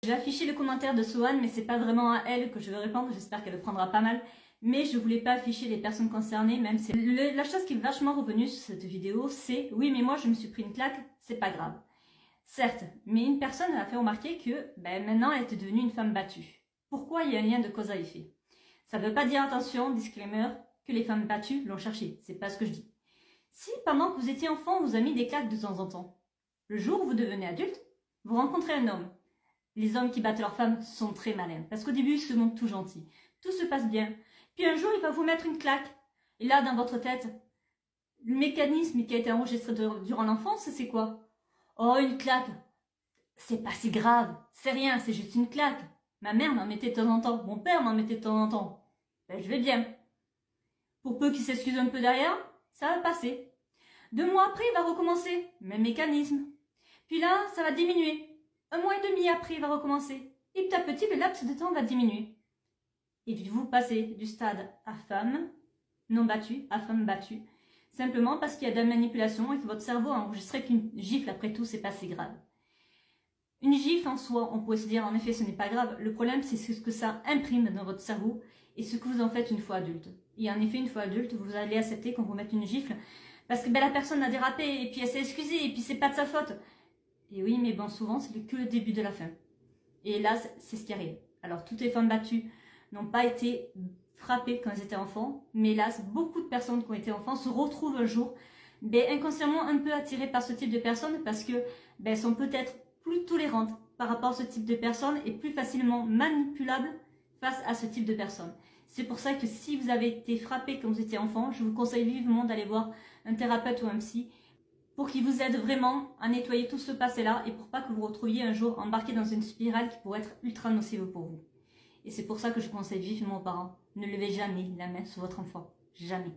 Je vais afficher le commentaire de Sohan, mais c'est pas vraiment à elle que je veux répondre, j'espère qu'elle le prendra pas mal. Mais je voulais pas afficher les personnes concernées, même si... La chose qui est vachement revenue sur cette vidéo, c'est « Oui, mais moi je me suis pris une claque, c'est pas grave ». Certes, mais une personne a fait remarquer que maintenant elle était devenue une femme battue. Pourquoi il y a un lien de cause à effet? Ça veut pas dire, attention, disclaimer, que les femmes battues l'ont cherché, c'est pas ce que je dis. Si pendant que vous étiez enfant, on vous a mis des claques de temps en temps, le jour où vous devenez adulte, vous rencontrez un homme. Les hommes qui battent leurs femmes sont très malins, parce qu'au début, ils se montrent tout gentils. Tout se passe bien. Puis un jour, il va vous mettre une claque. Et là, dans votre tête, le mécanisme qui a été enregistré durant l'enfance, c'est quoi? Oh, une claque. C'est pas si grave. C'est rien, c'est juste une claque. Ma mère m'en mettait de temps en temps. Mon père m'en mettait de temps en temps. Ben, je vais bien. Pour peu qu'il s'excuse un peu derrière, ça va passer. 2 mois après, il va recommencer. Même mécanisme. Puis là, ça va diminuer. 1 mois et demi après, il va recommencer. Et petit à petit, le laps de temps va diminuer. Et vous passez du stade à femme non battue à femme battue. Simplement parce qu'il y a de la manipulation et que votre cerveau a enregistré qu'une gifle, après tout, c'est pas si grave. Une gifle en soi, on pourrait se dire, en effet, ce n'est pas grave. Le problème, c'est ce que ça imprime dans votre cerveau et ce que vous en faites une fois adulte. Et en effet, une fois adulte, vous allez accepter qu'on vous mette une gifle parce que la personne a dérapé et puis elle s'est excusée et puis c'est pas de sa faute. Et oui, mais bon, souvent, c'est que le début de la fin. Et là, c'est ce qui arrive. Alors, toutes les femmes battues n'ont pas été frappées quand elles étaient enfants, mais hélas, beaucoup de personnes qui ont été enfants se retrouvent un jour inconsciemment un peu attirées par ce type de personnes parce que sont peut-être plus tolérantes par rapport à ce type de personnes et plus facilement manipulables face à ce type de personnes. C'est pour ça que si vous avez été frappé quand vous étiez enfant, je vous conseille vivement d'aller voir un thérapeute ou un psy pour qu'il vous aide vraiment à nettoyer tout ce passé-là et pour pas que vous vous retrouviez un jour embarqué dans une spirale qui pourrait être ultra nocive pour vous. Et c'est pour ça que je conseille vivement aux parents, ne levez jamais la main sur votre enfant. Jamais.